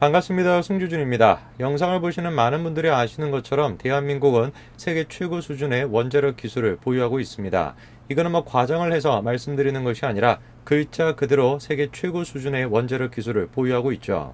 반갑습니다. 승주준입니다. 영상을 보시는 많은 분들이 아시는 것처럼 대한민국은 세계 최고 수준의 원자력 기술을 보유하고 있습니다. 이거는 과장을 해서 말씀드리는 것이 아니라 글자 그대로 세계 최고 수준의 원자력 기술을 보유하고 있죠.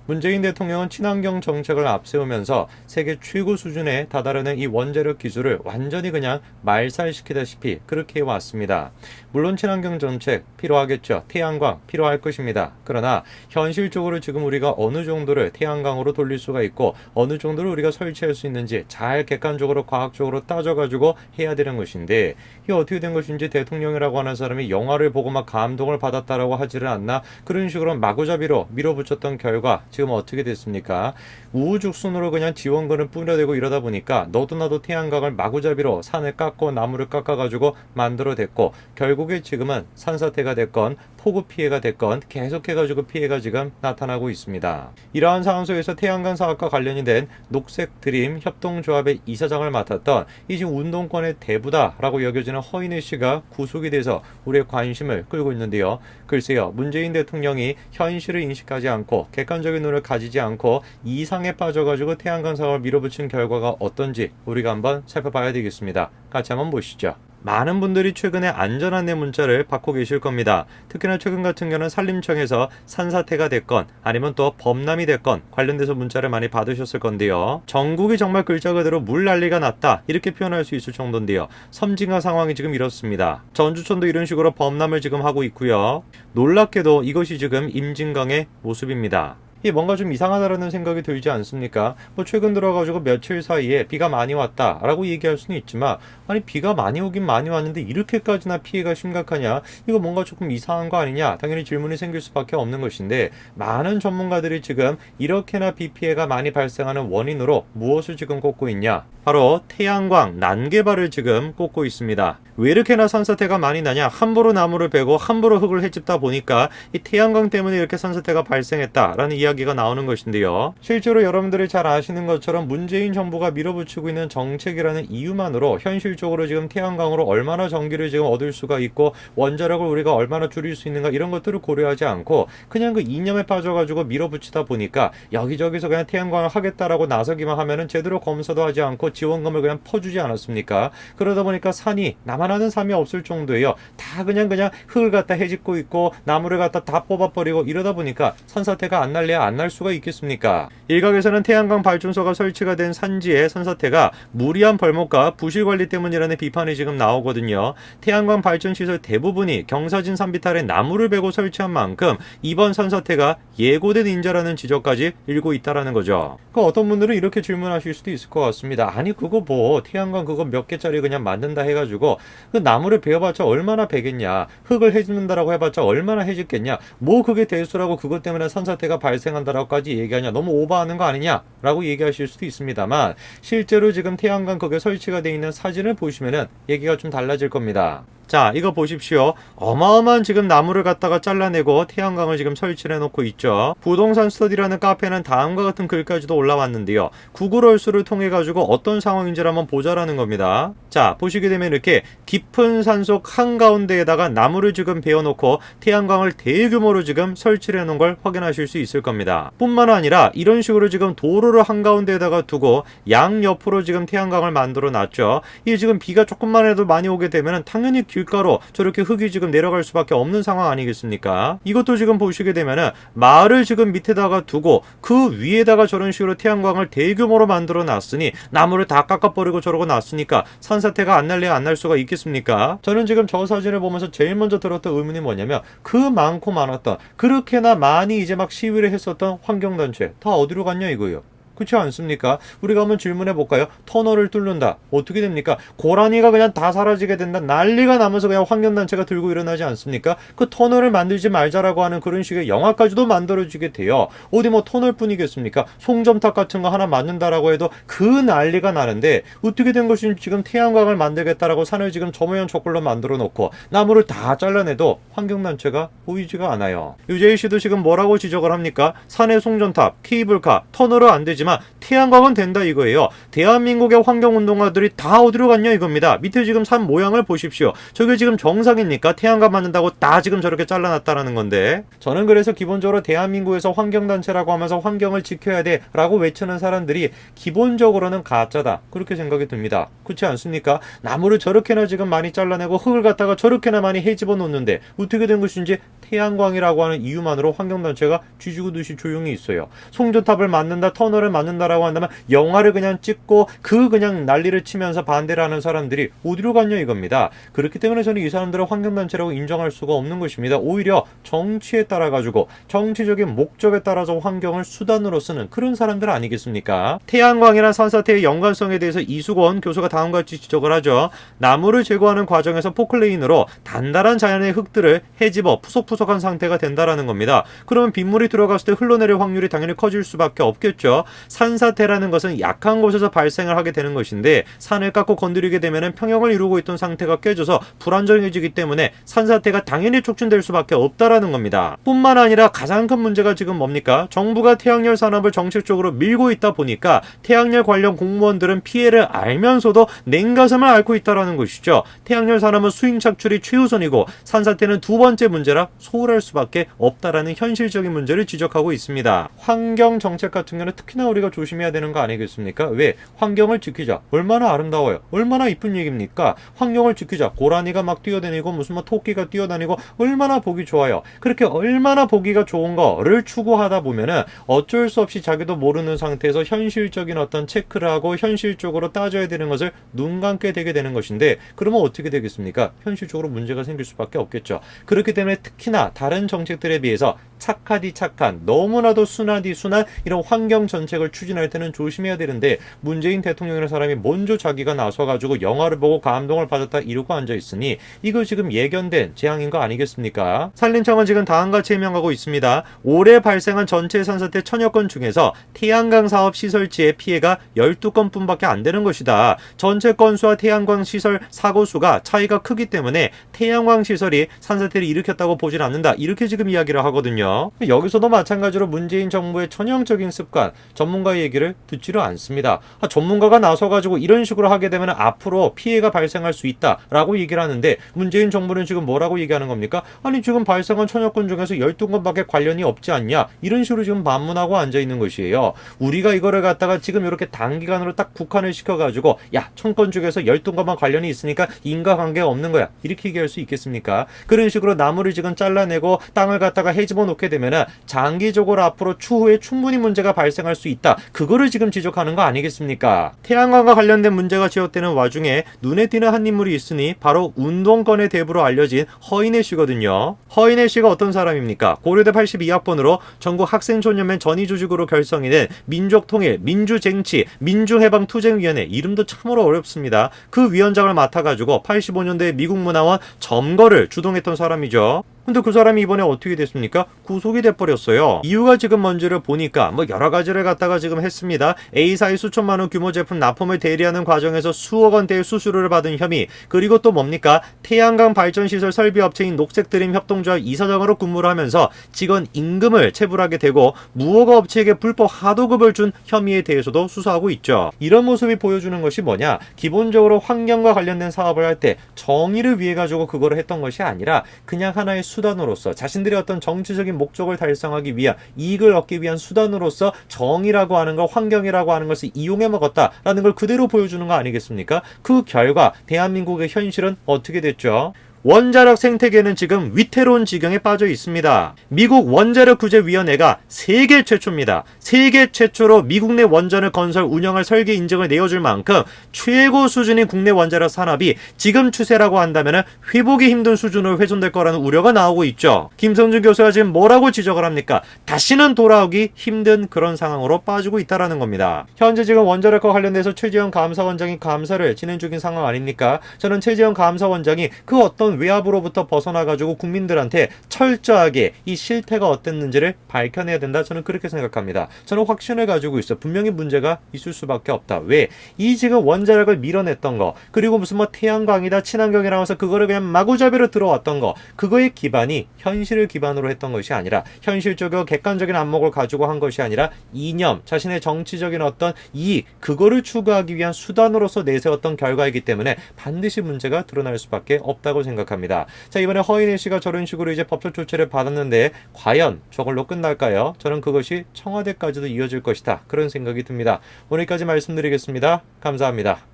문재인 대통령은 친환경 정책을 앞세우면서 세계 최고 수준에 다다르는 이 원자력 기술을 완전히 그냥 말살시키다시피 그렇게 해왔습니다. 물론 친환경 정책 필요하겠죠. 태양광 필요할 것입니다. 그러나 현실적으로 지금 우리가 어느 정도를 태양광으로 돌릴 수가 있고 어느 정도를 우리가 설치할 수 있는지 잘 객관적으로 과학적으로 따져가지고 해야 되는 것인데 이게 어떻게 된 것인지 대통령이라고 하는 사람이 영화를 보고 감동을 받았다라고 하지를 않나 그런 식으로 마구잡이로 밀어붙였던 결과 지금 어떻게 됐습니까? 우후죽순으로 그냥 지원금을 뿌려대고 이러다 보니까 너도 나도 태양광을 마구잡이로 산을 깎고 나무를 깎아가지고 만들어댔고 결국에 지금은 산사태가 됐건 폭우 피해가 됐건 계속해가지고 피해가 지금 나타나고 있습니다. 이러한 상황 속에서 태양광 사업과 관련이 된 녹색 드림 협동조합의 이사장을 맡았던 이 지금 운동권의 대부다라고 여겨지는 허인혜 씨가 구속이 돼서 우리의 관심을 끌고 있는데요. 글쎄요, 문재인 대통령이 현실을 인식하지 않고 객관적인 눈을 가지지 않고 이상에 빠져가지고 태양광 사업을 밀어붙인 결과가 어떤지 우리가 한번 살펴봐야 되겠습니다. 같이 한번 보시죠. 많은 분들이 최근에 안전안내 문자를 받고 계실 겁니다. 특히나 최근 같은 경우는 산림청에서 산사태가 됐건 아니면 또 범람이 됐건 관련돼서 문자를 많이 받으셨을 건데요. 전국이 정말 글자 그대로 물난리가 났다 이렇게 표현할 수 있을 정도인데요. 섬진강 상황이 지금 이렇습니다. 전주천도 이런 식으로 범람을 지금 하고 있고요. 놀랍게도 이것이 지금 임진강의 모습입니다. 이게 뭔가 좀 이상하다라는 생각이 들지 않습니까? 최근 들어가지고 며칠 사이에 비가 많이 왔다라고 얘기할 수는 있지만 아니 비가 많이 오긴 많이 왔는데 이렇게까지나 피해가 심각하냐? 이거 뭔가 조금 이상한 거 아니냐? 당연히 질문이 생길 수밖에 없는 것인데 많은 전문가들이 지금 이렇게나 비 피해가 많이 발생하는 원인으로 무엇을 지금 꼽고 있냐? 바로 태양광 난개발을 지금 꼽고 있습니다. 왜 이렇게나 산사태가 많이 나냐? 함부로 나무를 베고 함부로 흙을 헤집다 보니까 이 태양광 때문에 이렇게 산사태가 발생했다라는 이야기가 나오는 것인데요. 실제로 여러분들이 잘 아시는 것처럼 문재인 정부가 밀어붙이고 있는 정책이라는 이유만으로 현실적으로 지금 태양광으로 얼마나 전기를 지금 얻을 수가 있고 원자력을 우리가 얼마나 줄일 수 있는가 이런 것들을 고려하지 않고 그냥 그 이념에 빠져가지고 밀어붙이다 보니까 여기저기서 그냥 태양광을 하겠다라고 나서기만 하면은 제대로 검사도 하지 않고 지원금을 그냥 퍼주지 않았습니까? 그러다 보니까 산이 나만 하는 삶이 없을 정도예요. 다 그냥 흙을 갖다 헤집고 있고 나무를 갖다 다 뽑아버리고 이러다 보니까 산사태가 안 날래야 안 날 수가 있겠습니까? 일각에서는 태양광 발전소가 설치가 된 산지의 산사태가 무리한 벌목과 부실 관리 때문이라는 비판이 지금 나오거든요. 태양광 발전 시설 대부분이 경사진 산비탈에 나무를 베고 설치한 만큼 이번 산사태가 예고된 인자라는 지적까지 일고 있다라는 거죠. 어떤 분들은 이렇게 질문하실 수도 있을 것 같습니다. 아니 그거 태양광 그거 몇 개짜리 그냥 만든다 해가지고 그 나무를 베어봤자 얼마나 베겠냐? 흙을 헤집는다라고 해봤자 얼마나 헤집겠냐? 그게 대수라고 그것 때문에 산사태가 발생한다라고까지 얘기하냐? 너무 오버하는 거 아니냐? 라고 얘기하실 수도 있습니다만 실제로 지금 태양광 거기에 설치가 되어 있는 사진을 보시면은 얘기가 좀 달라질 겁니다. 자, 이거 보십시오. 어마어마한 지금 나무를 갖다가 잘라내고 태양광을 지금 설치를 해놓고 있죠. 부동산 스터디라는 카페는 다음과 같은 글까지도 올라왔는데요. 구글 얼스를 통해 가지고 어떤 상황인지를 한번 보자라는 겁니다. 자, 보시게 되면 이렇게 깊은 산속 한가운데에다가 나무를 지금 베어놓고 태양광을 대규모로 지금 설치를 해놓은 걸 확인하실 수 있을 겁니다. 뿐만 아니라 이런 식으로 지금 도로를 한가운데에다가 두고 양옆으로 지금 태양광을 만들어 놨죠. 이게 지금 비가 조금만 해도 많이 오게 되면 당연히 길가로 저렇게 흙이 지금 내려갈 수밖에 없는 상황 아니겠습니까? 이것도 지금 보시게 되면은 마을을 지금 밑에다가 두고 그 위에다가 저런 식으로 태양광을 대규모로 만들어 놨으니 나무를 다 깎아버리고 저러고 놨으니까 산사태가 안 날래야 안 날 수가 있겠습니까? 저는 지금 저 사진을 보면서 제일 먼저 들었던 의문이 뭐냐면 그 많고 많았던 그렇게나 많이 이제 시위를 했었던 환경단체 다 어디로 갔냐 이거예요. 그렇지 않습니까? 우리가 한번 질문해 볼까요? 터널을 뚫는다. 어떻게 됩니까? 고라니가 그냥 다 사라지게 된다. 난리가 나면서 그냥 환경단체가 들고 일어나지 않습니까? 그 터널을 만들지 말자라고 하는 그런 식의 영화까지도 만들어지게 돼요. 어디 터널뿐이겠습니까? 송점탑 같은 거 하나 만든다라고 해도 그 난리가 나는데 어떻게 된 것인지 지금 태양광을 만들겠다라고 산을 지금 저 모양 저꼴로 만들어 놓고 나무를 다 잘라내도 환경단체가 보이지가 않아요. 유재희 씨도 지금 뭐라고 지적을 합니까? 산의 송전탑, 케이블카, 터널은 안 되지만 되지만 태양광은 된다 이거예요. 대한민국의 환경운동가들이 다 어디로 갔냐 이겁니다. 밑에 지금 산 모양을 보십시오. 저게 지금 정상입니까? 태양광 맞는다고 다 지금 저렇게 잘라놨다라는 건데, 저는 그래서 기본적으로 대한민국에서 환경단체라고 하면서 환경을 지켜야 돼 라고 외치는 사람들이 기본적으로는 가짜다, 그렇게 생각이 듭니다. 그렇지 않습니까? 나무를 저렇게나 지금 많이 잘라내고 흙을 갖다가 저렇게나 많이 헤집어 놓는데 어떻게 된 것인지 태양광이라고 하는 이유만으로 환경단체가 쥐죽은 듯이 조용히 있어요. 송전탑을 만든다, 터널을 만든다라고 한다면 영화를 그냥 찍고 그냥 난리를 치면서 반대를 하는 사람들이 어디로 갔냐 이겁니다. 그렇기 때문에 저는 이 사람들을 환경단체라고 인정할 수가 없는 것입니다. 오히려 정치에 따라 가지고 정치적인 목적에 따라서 환경을 수단으로 쓰는 그런 사람들 아니겠습니까? 태양광이나 산사태의 연관성에 대해서 이수건 교수가 다음과 같이 지적을 하죠. 나무를 제거하는 과정에서 포클레인으로 단단한 자연의 흙들을 헤집어 푸석푸석한 상태가 된다라는 겁니다. 그러면 빗물이 들어갔을 때 흘러내릴 확률이 당연히 커질 수밖에 없겠죠. 산사태라는 것은 약한 곳에서 발생을 하게 되는 것인데, 산을 깎고 건드리게 되면 평형을 이루고 있던 상태가 깨져서 불안정해지기 때문에 산사태가 당연히 촉진될 수밖에 없다라는 겁니다. 뿐만 아니라 가장 큰 문제가 지금 뭡니까? 정부가 태양열 산업을 정책적으로 밀고 있다 보니까 태양열 관련 공무원들은 피해를 알면서도 냉가슴을 앓고 있다라는 것이죠. 태양열 산업은 수익 창출이 최우선이고 산사태는 두 번째 문제라 소홀할 수밖에 없다라는 현실적인 문제를 지적하고 있습니다. 환경 정책 같은 경우는 특히나 우리가 조심해야 되는 거 아니겠습니까? 왜? 환경을 지키자. 얼마나 아름다워요. 얼마나 이쁜 얘기입니까? 환경을 지키자. 고라니가 막 뛰어다니고 무슨 토끼가 뛰어다니고 얼마나 보기 좋아요. 그렇게 얼마나 보기가 좋은 거를 추구하다 보면은 어쩔 수 없이 자기도 모르는 상태에서 현실적인 어떤 체크를 하고 현실적으로 따져야 되는 것을 눈 감게 되게 되는 것인데, 그러면 어떻게 되겠습니까? 현실적으로 문제가 생길 수밖에 없겠죠. 그렇기 때문에 특히나 다른 정책들에 비해서 착하디 착한, 너무나도 순하디 순한 이런 환경 정책을 추진할 때는 조심해야 되는데, 문재인 대통령이라는 사람이 먼저 자기가 나서가지고 영화를 보고 감동을 받았다 이러고 앉아있으니 이거 지금 예견된 재앙인 거 아니겠습니까? 산림청은 지금 다음같이 해명하고 있습니다. 올해 발생한 전체 산사태 1000여 건 중에서 태양광 사업 시설지의 피해가 12건뿐밖에 안 되는 것이다. 전체 건수와 태양광 시설 사고 수가 차이가 크기 때문에 태양광 시설이 산사태를 일으켰다고 보진 않는다, 이렇게 지금 이야기를 하거든요. 여기서도 마찬가지로 문재인 정부의 전형적인 습관, 전문가의 얘기를 듣지를 않습니다. 전문가가 나서가지고 이런 식으로 하게 되면 앞으로 피해가 발생할 수 있다라고 얘기를 하는데, 문재인 정부는 지금 뭐라고 얘기하는 겁니까? 아니 지금 발생한 1000여 건 중에서 12건밖에 관련이 없지 않냐, 이런 식으로 지금 반문하고 앉아있는 것이에요. 우리가 이거를 갖다가 지금 이렇게 단기간으로 딱 국한을 시켜가지고 야 1000건 중에서 12건만 관련이 있으니까 인과관계가 없는 거야, 이렇게 얘기할 수 있겠습니까? 그런 식으로 나무를 지금 잘라내고 땅을 갖다가 헤집어 놓게 되면은 장기적으로 앞으로 추후에 충분히 문제가 발생할 수 있다, 그거를 지금 지적하는 거 아니겠습니까? 태양광과 관련된 문제가 지적되는 와중에 눈에 띄는 한 인물이 있으니 바로 운동권의 대부로 알려진 허인혜 씨거든요. 허인혜 씨가 어떤 사람입니까? 고려대 82학번으로 전국 학생소년맹 전위조직으로 결성이 된 민족통일, 민주쟁취, 민주해방투쟁위원회, 이름도 참으로 어렵습니다. 그 위원장을 맡아가지고 85년도에 미국 문화원 점거를 주동했던 사람이죠. 근데 그 사람이 이번에 어떻게 됐습니까? 구속이 돼버렸어요. 이유가 지금 뭔지를 보니까 여러 가지를 갖다가 지금 했습니다. A사의 수천만 원 규모 제품 납품을 대리하는 과정에서 수억 원대의 수수료를 받은 혐의, 그리고 또 뭡니까? 태양광 발전시설 설비업체인 녹색드림 협동조합 이사장으로 근무를 하면서 직원 임금을 체불하게 되고 무허가 업체에게 불법 하도급을 준 혐의에 대해서도 수사하고 있죠. 이런 모습이 보여주는 것이 뭐냐? 기본적으로 환경과 관련된 사업을 할 때 정의를 위해 가지고 그거를 했던 것이 아니라 그냥 하나의 수단으로서 자신들의 어떤 정치적인 목적을 달성하기 위한, 이익을 얻기 위한 수단으로서 정의라고 하는 것, 환경이라고 하는 것을 이용해 먹었다라는 걸 그대로 보여주는 거 아니겠습니까? 그 결과 대한민국의 현실은 어떻게 됐죠? 원자력 생태계는 지금 위태로운 지경에 빠져 있습니다. 미국 원자력 규제위원회가 세계 최초입니다. 세계 최초로 미국 내 원전을 건설, 운영할 설계 인증을 내어줄 만큼 최고 수준인 국내 원자력 산업이 지금 추세라고 한다면 회복이 힘든 수준으로 훼손될 거라는 우려가 나오고 있죠. 김성준 교수가 지금 뭐라고 지적을 합니까? 다시는 돌아오기 힘든 그런 상황으로 빠지고 있다는 겁니다. 현재 지금 원자력과 관련돼서 최재형 감사원장이 감사를 진행 중인 상황 아닙니까? 저는 최재형 감사원장이 그 어떤 이런 외압으로부터 벗어나가지고 국민들한테 철저하게 이 실태가 어땠는지를 밝혀내야 된다. 저는 그렇게 생각합니다. 저는 확신을 가지고 있어. 분명히 문제가 있을 수밖에 없다. 왜? 이 지금 원자력을 밀어냈던 거, 그리고 무슨 뭐 태양광이다, 친환경이라고 해서 그거를 그냥 마구잡이로 들어왔던 거, 그거의 기반이 현실을 기반으로 했던 것이 아니라, 현실적이고 객관적인 안목을 가지고 한 것이 아니라 이념, 자신의 정치적인 어떤 이익, 그거를 추구하기 위한 수단으로서 내세웠던 결과이기 때문에 반드시 문제가 드러날 수밖에 없다고 생각합니다. 자, 이번에 허인혜 씨가 저런 식으로 이제 법적 조치를 받았는데 과연 저걸로 끝날까요? 저는 그것이 청와대까지도 이어질 것이다. 그런 생각이 듭니다. 오늘까지 말씀드리겠습니다. 감사합니다.